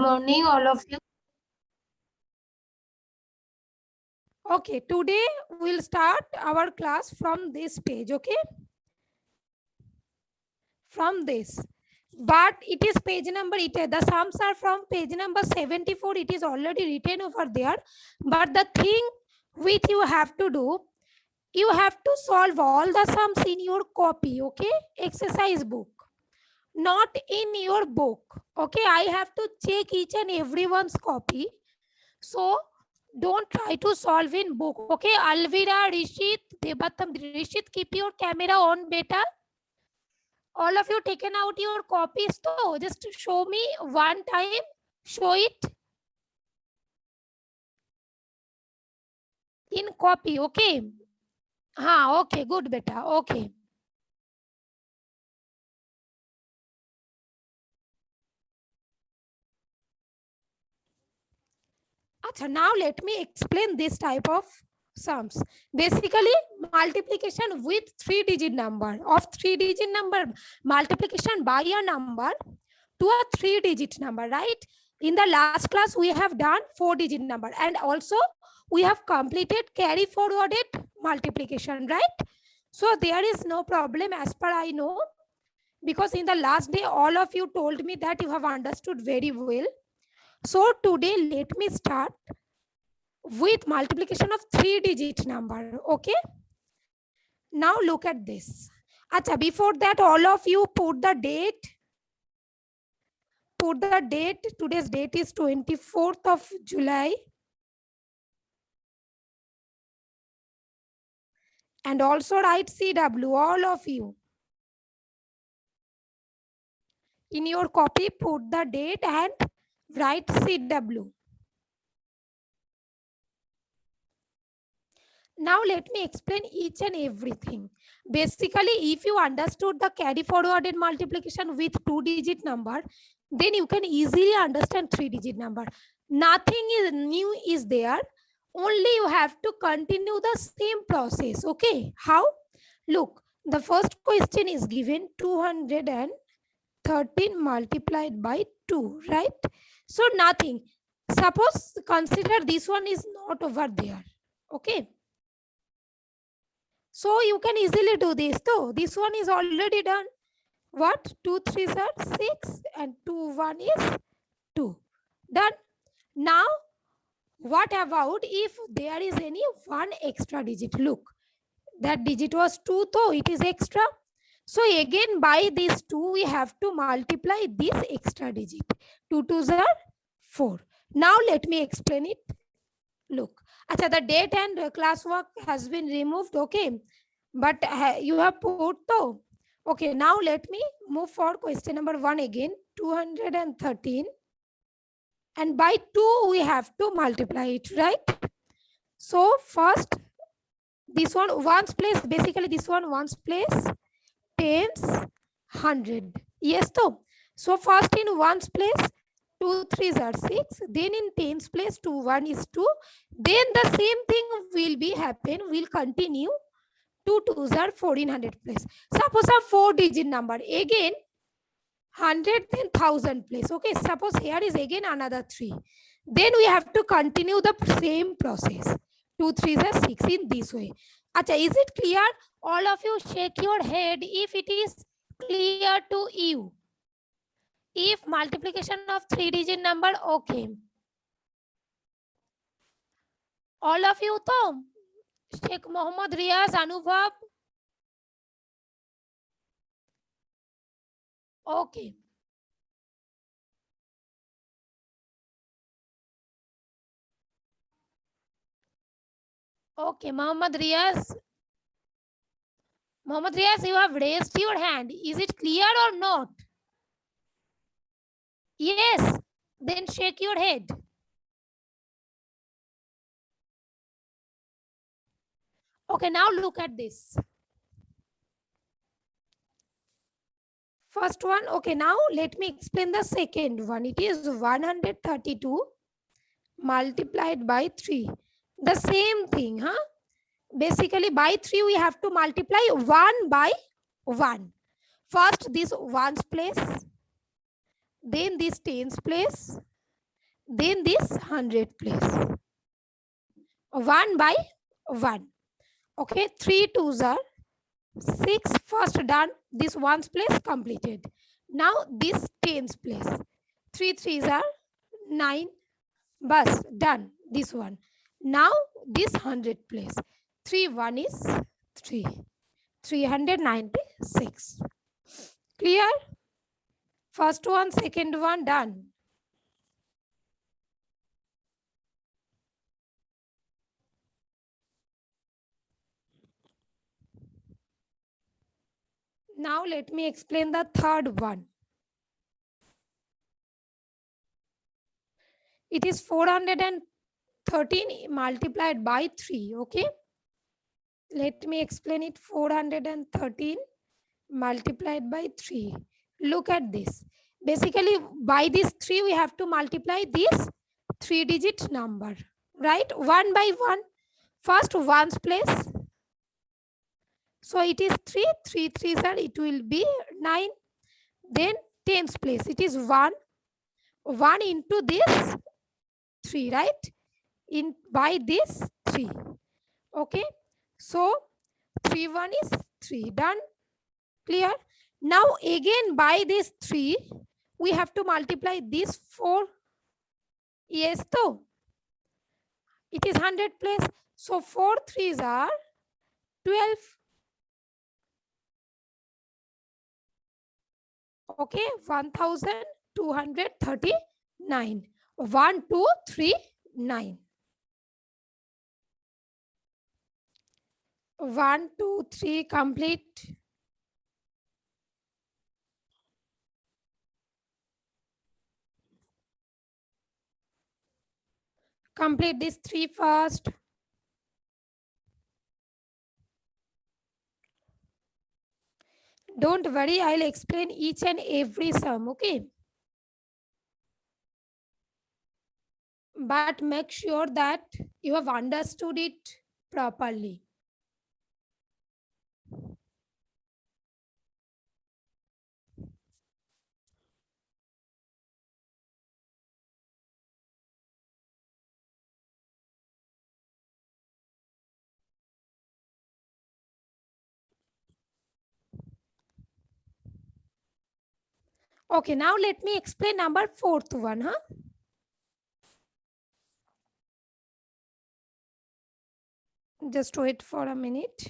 morning, all of you. Okay, today we'll start our class from this page, okay? From this. But it is page number, the sums are from page number 74. It is already written over there. But the thing with you have to do, you have to solve all the sums in your copy, okay? Exercise book. Not in your book, okay? I have to check each and everyone's copy. So don't try to solve in book, okay? Alvira, Rishit, Debatam, Rishit, keep your camera on, beta. All of you taken out your copies, so just show me one time. Show it in copy, okay? Okay, good, beta. Okay. Achha, now let me explain this type of sums. Basically, multiplication with 3-digit number, of 3-digit number, multiplication by a number to a 3-digit number, right? In the last class, we have done 4-digit number, and also we have completed carry forwarded multiplication, right? So there is no problem as per I know, because in the last day, all of you told me that you have understood very well. So today, let me start with multiplication of 3-digit number, okay? Now look at this. Acha, before that, all of you put the date. Put the date. Today's date is 24th of July. And also write CW, all of you. In your copy, put the date and write CW. Now let me explain each and everything. Basically, if you understood the carry forwarded multiplication with 2-digit number, then you can easily understand 3-digit number. Nothing is new is there. Only you have to continue the same process. Okay, how? Look, the first question is given 213 multiplied by 2, right? So nothing. Suppose consider this one is not over there. Okay. So you can easily do this though. This one is already done. What? 2 3s are 6 and 2 1 is 2. Done. Now, what about if there is any one extra digit? Look, that digit was 2, though it is extra. So again, by this 2, we have to multiply this extra digit. 2 2s are 4. Now let me explain it. Look, acha, the date and classwork has been removed, okay? But you have put though. Okay, now let me move for question number 1 again. 213. And by 2, we have to multiply it, right? So first, this one ones place, basically this one ones place, tens, 100. Yes, though. So first in ones place, 2 3s are 6. Then in tens place, 2 1 is 2. Then the same thing will be happen, will continue. 2 2s are 1400 place. Suppose a 4-digit number. Again, 100 then 1000 place. Okay, suppose here is again another 3. Then we have to continue the same process. 2 3s are 6 in this way. Acha, is it clear? All of you shake your head if it is clear to you. If multiplication of 3-digit number, okay. All of you, Tom. Sheikh Mohammad Riaz, Anubhav. Okay. Okay, Mohammad Riaz. Mohammad Riaz, you have raised your hand. Is it clear or not? Yes. Then shake your head. Okay, now look at this. First one, okay, now let me explain the second one. It is 132 multiplied by 3. The same thing, huh? Basically, by 3, we have to multiply 1 by 1. First, this ones place. Then this tens place. then this 100 place. 1 by 1. Okay, 3 twos are 6. First done. This ones place completed. Now this tens place. 3 threes are 9. Bus done. This one. Now this 100 place. 3 1 is 3. 396. Clear? First one, second one done. Now let me explain the third one. It is 413 multiplied by 3. Okay. Let me explain it. 413 multiplied by 3. Look at this. Basically, by this 3, we have to multiply this 3-digit number. Right? 1 by 1. First, ones place. So it is 3. 3 3s are, it will be 9. Then tens place. It is 1. 1 into this 3, right? In by this 3. Okay. So 3 1 is 3. Done. Clear? Now again by this 3, we have to multiply this 4. Yes, though. It is 100 place. So 4 3s are 12. Okay, 1239. 1 2 3 9. 1 2 3 complete. Complete this 3 first. Don't worry, I'll explain each and every sum, okay? But make sure that you have understood it properly. Okay, now let me explain number 4th one, huh? Just wait for a minute.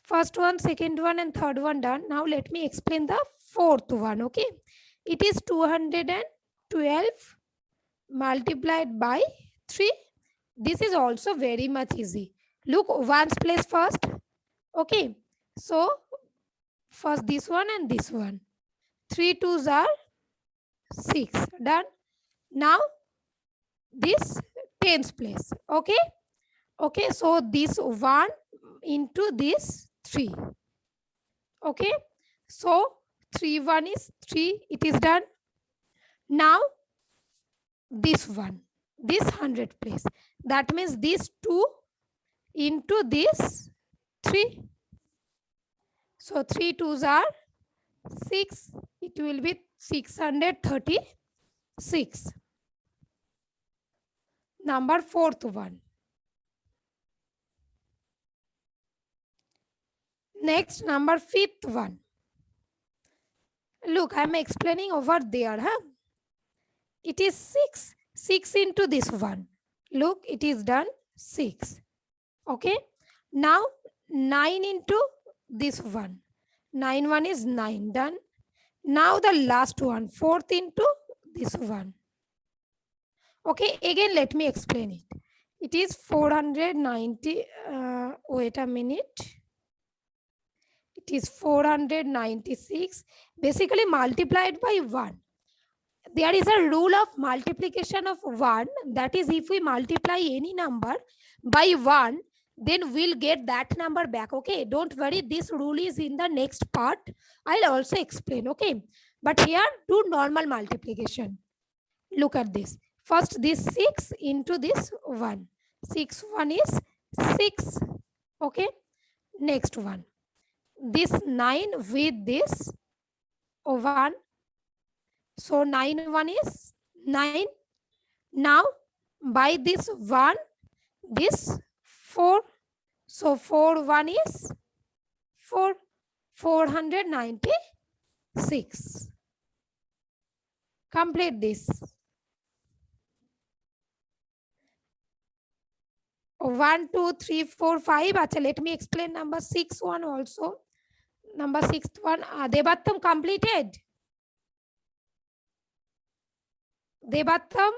First one, second one, and third one done. Now let me explain the 4th one, okay? It is 212 multiplied by 3. This is also very much easy. Look, ones place first. Okay, so first this one and this one. 3 twos are 6. Done. Now this tens place. Okay. Okay, so this 1 into this 3. Okay, so 3 1 is 3. It is done. Now this one, this 100 place. That means this 2 into this 3. So 3 twos are 6. It will be 636. Number 4th one. Next, number 5th one. Look, I am explaining over there, huh? It is 6. 6 into this one. Look, it is done 6. Okay. Now 9 into this one. 9 1 is 9. Done. Now the last one. 4th into this one. Okay. Again, let me explain it. It is 490. Wait a minute. It is 496. Basically multiplied by 1. There is a rule of multiplication of 1. That is, if we multiply any number by 1, then we'll get that number back. Okay, don't worry, this rule is in the next part. I'll also explain. Okay, but here do normal multiplication. Look at this. First this 6 into this 1. 6 1 is 6. Okay, next one. This 9 with this 1. So 9 1 is 9. Now by this 1, this 4. So 4 1 is 4. 496. Complete this. 1 2 3 4 5. Achha, let me explain number 6 one also. Number 6th one. Debattam completed. Debattam.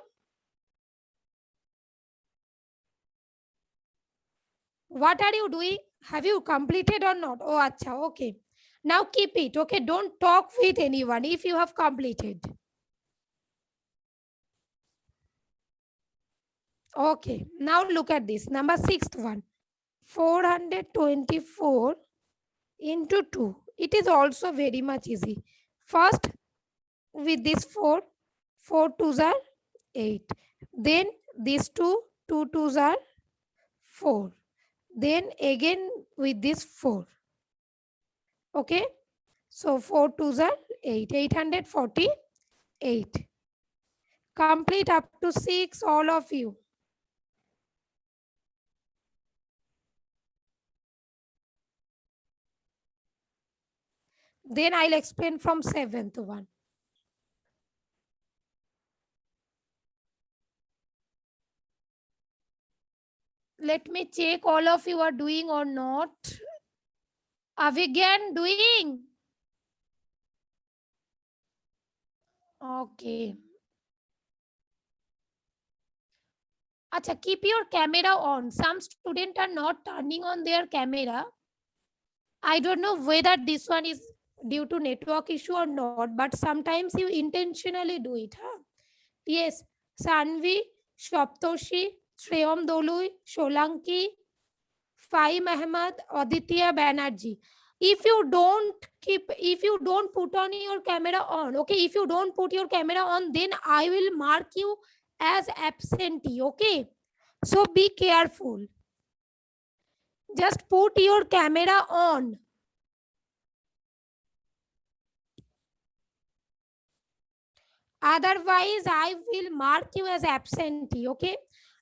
What are you doing? Have you completed or not? Oh, acha, okay. Now keep it, okay? Don't talk with anyone if you have completed. Okay, now look at this. Number 6th one. 424 into 2. It is also very much easy. First, with this 4, 4 2s are 8. Then these 2, 2 2s are 4. Then again with this 4. Okay, so 4 2s are 8. 848. Complete up to 6, all of you. Then I'll explain from 7th one. Let me check all of you are doing or not. Avigyan doing? Okay. Acha, keep your camera on. Some students are not turning on their camera. I don't know whether this one is due to network issue or not, but sometimes you intentionally do it. Huh? Yes, Sanvi, Shoptoshi, Shreyam Dolui, Sholanki, Fai Ahmed, Aditya Banerjee. If you don't put on your camera on, okay, if you don't put your camera on, then I will mark you as absentee, okay? So be careful. Just put your camera on. Otherwise, I will mark you as absentee, okay?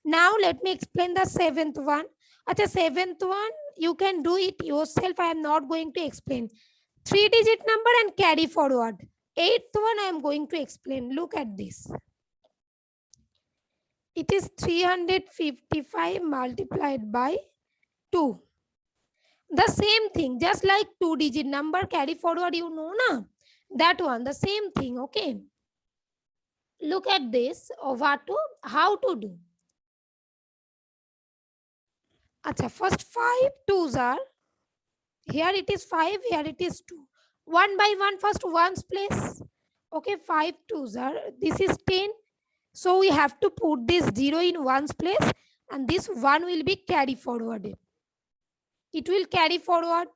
Now, let me explain the 7th one. At the 7th one, you can do it yourself. I am not going to explain. 3-digit number and carry forward. 8th one, I am going to explain. Look at this. It is 355 multiplied by 2. The same thing, just like 2-digit number, carry forward, you know, na? That one, the same thing, okay? Look at this, how to do. Acha, first 5 2s are, here it is 5, here it is 2. One by one, first ones place. Okay, 5 2s are, this is 10. So we have to put this 0 in ones place and this 1 will be carry forward. It will carry forward.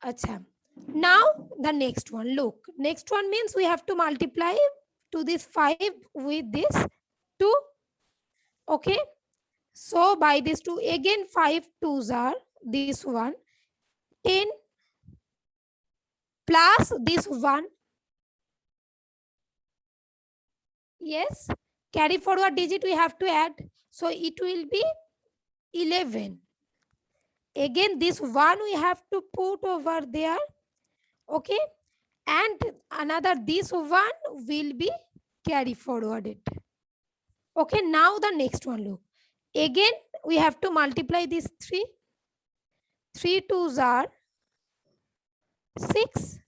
Acha. Now the next one, look. Next one means we have to multiply to this 5 with this 2. Okay. So by this 2, again 5 2s are, this one, 10 plus this 1. Yes, carry forward digit we have to add. So it will be 11. Again this 1 we have to put over there. Okay. And another this 1 will be carry forwarded. Okay. Now the next one, look. Again we have to multiply this 3. 3 2s are 6.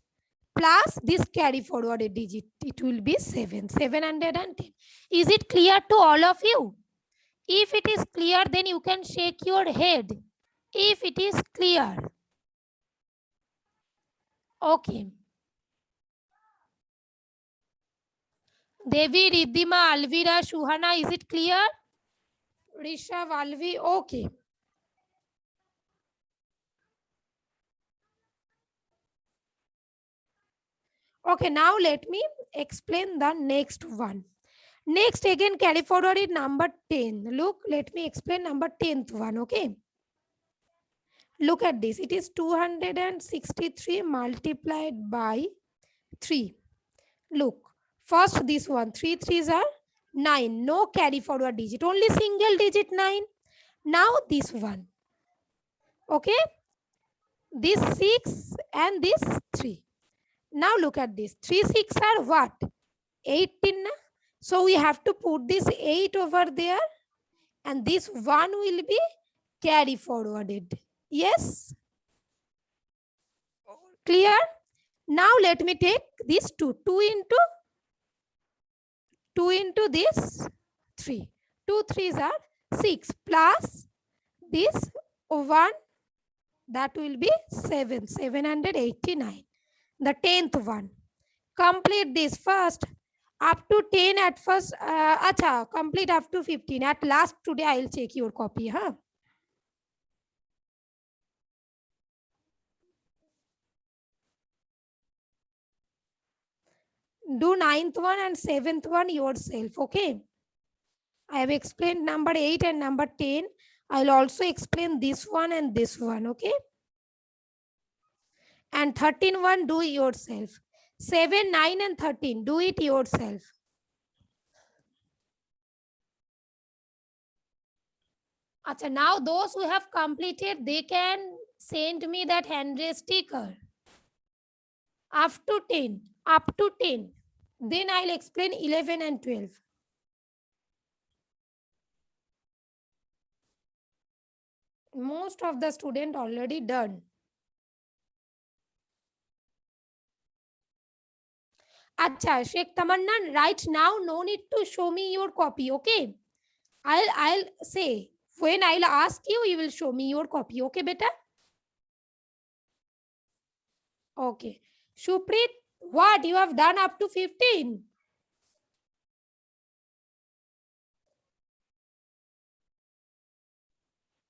Plus this carry forward a digit, it will be 710. Is it clear to all of you? If it is clear, then you can shake your head. If it is clear. Okay. Devi, Riddhima, Alvira, Shuhana, is it clear? Risha, Valvi, okay. Okay, now let me explain the next one. Next, again, carry forward is number 10. Look, let me explain number 10th one, okay? Look at this. It is 263 multiplied by 3. Look, First this one, 3 3s are 9. No carry forward digit, only single digit 9. Now this one. Okay. This 6 and this 3. Now look at this. 3 6 are what? 18. So we have to put this 8 over there. And this 1 will be carry forwarded. Yes? Clear? Now let me take this 2. 2 into this 3. 2 3s are 6 plus this 1, that will be 7. 789. The 10th one. Complete this first. Up to 10 at first. Acha, complete up to 15. At last today I will check your copy. Huh? Do 9th one and 7th one yourself. Okay. I have explained number 8 and number 10. I will also explain this one and this one. Okay. And 13 one, do yourself. 7, 9 and 13, do it yourself. Achha, now those who have completed, they can send me that hand raise sticker. Up to 10. Up to 10. Then I'll explain 11 and 12. Most of the student already done. Acha, Sheikh Tamanna, right now, no need to show me your copy, okay? I'll say, when I'll ask you, you will show me your copy, okay, beta? Okay. Shuprit, what? You have done up to 15?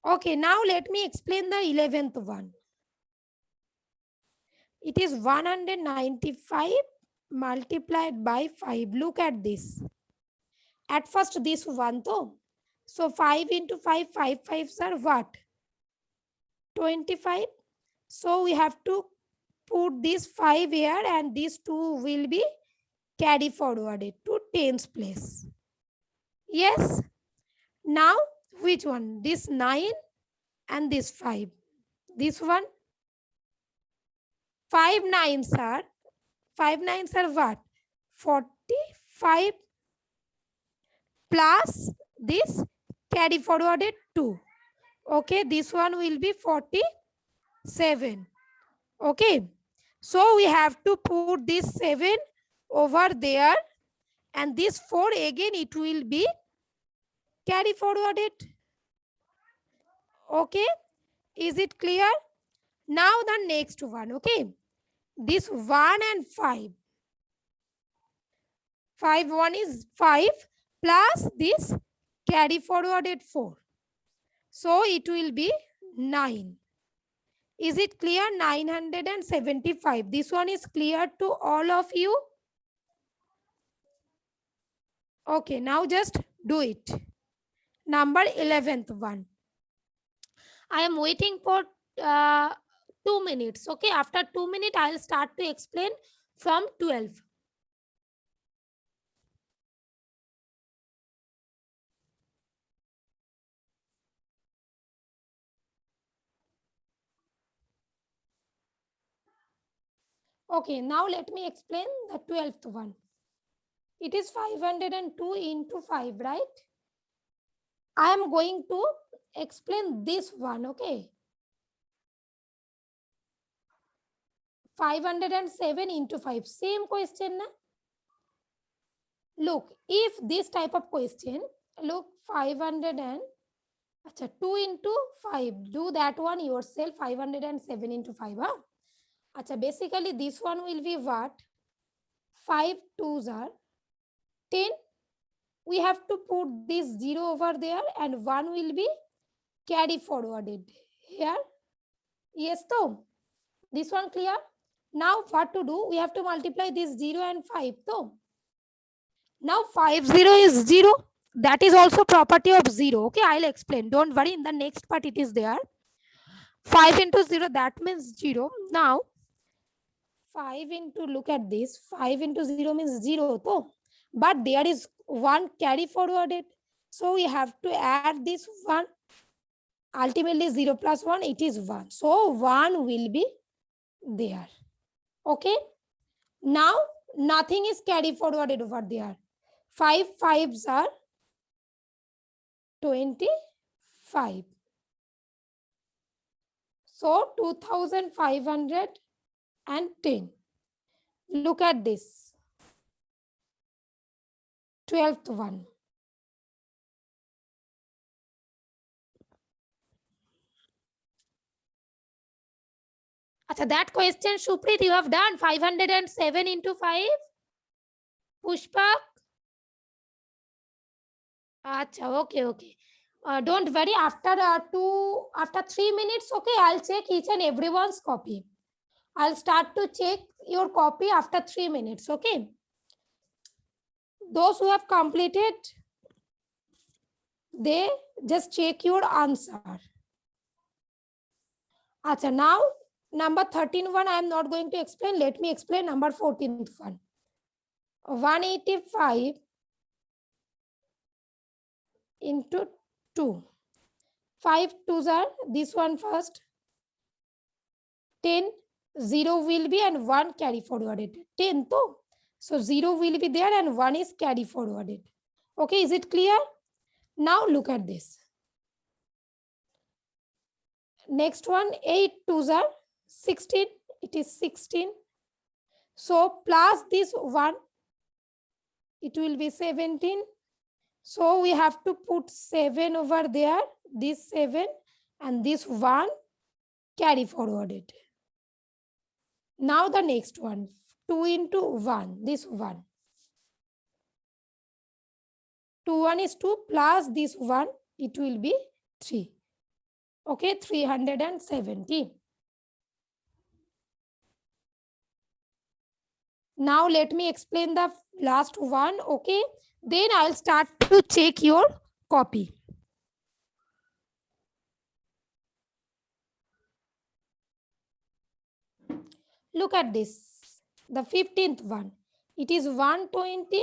Okay, now let me explain the 11th one. It is 195 multiplied by 5. Look at this. At first, this one, though. So 5 into 5, 5 5s are what? 25. So we have to put this 5 here and these 2 will be carry forwarded to 10's place. Yes. Now, which one? This 9 and this 5. This one. 5 9s are what? 45 plus this carry forwarded 2. Okay, this one will be 47. Okay, so we have to put this 7 over there and this 4 again, it will be carry forwarded. Okay, is it clear? Now the next one. Okay, this 1 and 5. 5 1 is 5 plus this carry forwarded 4. So it will be 9. Is it clear? 975. This one is clear to all of you? Okay, now just do it. Number 11th one. I am waiting for 2 minutes. Okay, after 2 minutes, I will start to explain from 12. Okay, now let me explain the 12th one. It is 502 into 5, right? I am going to explain this one, okay? 507 into 5, same question, na? Look, if this type of question, look, 500 and 2 into 5, do that one yourself, 507 into 5, huh? Achha, basically this one will be what? 5 2s are 10. We have to put this 0 over there and 1 will be carry forwarded here. Yes, though. This one clear? Now what to do? We have to multiply this 0 and 5, though. Now 5 0 is 0. That is also property of 0. Okay, I'll explain. Don't worry. In the next part, it is there. 5 into 0, that means 0. Now, 5 into, look at this, 5 into 0 means 0, though. But there is 1 carry forwarded. So we have to add this 1. Ultimately 0 plus 1, it is 1. So 1 will be there. Okay. Now nothing is carry forwarded over there. 5 5s are 25. So 2510. Look at this. 12th one. Achha, that question, Shuprit, you have done 507 into 5. Pushpak. Achha, okay. Don't worry, after 3 minutes, okay, I'll check each and everyone's copy. I'll start to check your copy after 3 minutes, okay? Those who have completed, they just check your answer. Achha, now number 13 one I am not going to explain. Let me explain number 14th one. 185 into 2. 5 2s are this one first. 10, 0 will be and 1 carry forwarded. 10 though. So 0 will be there and 1 is carry forwarded. Okay, is it clear? Now look at this. Next one, 8 2s are 16. It is 16. So plus this 1, it will be 17. So we have to put 7 over there, this 7 and this 1 carry forwarded. Now the next one, 2 into 1, this 1. 2 1 is 2 plus this 1, it will be 3. Okay, 370. Now let me explain the last one, okay? Then I'll start to check your copy. Look at this, the 15th one. It is 120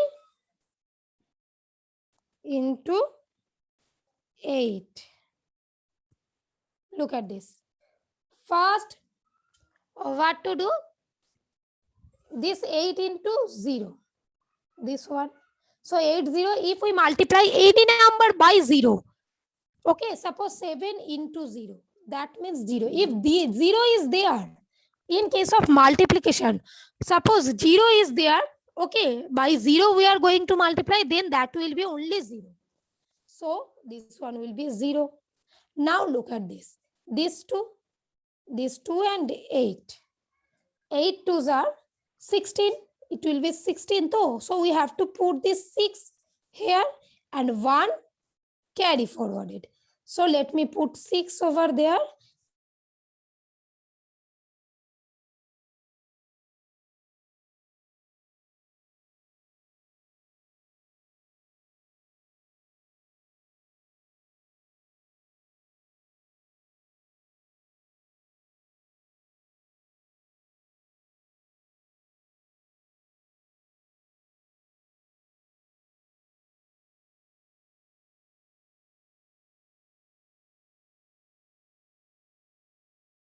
into 8. Look at this. First, what to do? This 8 into 0. This one. So 8 0, if we multiply any number by 0, okay, suppose 7 into 0, that means 0. If the 0 is there, in case of multiplication, suppose 0 is there, okay, by 0 we are going to multiply, then that will be only 0. So this one will be 0. Now look at this. This 2 and 8. 8 2s are 16. It will be 16 though. So we have to put this 6 here and 1 carry forwarded. So let me put 6 over there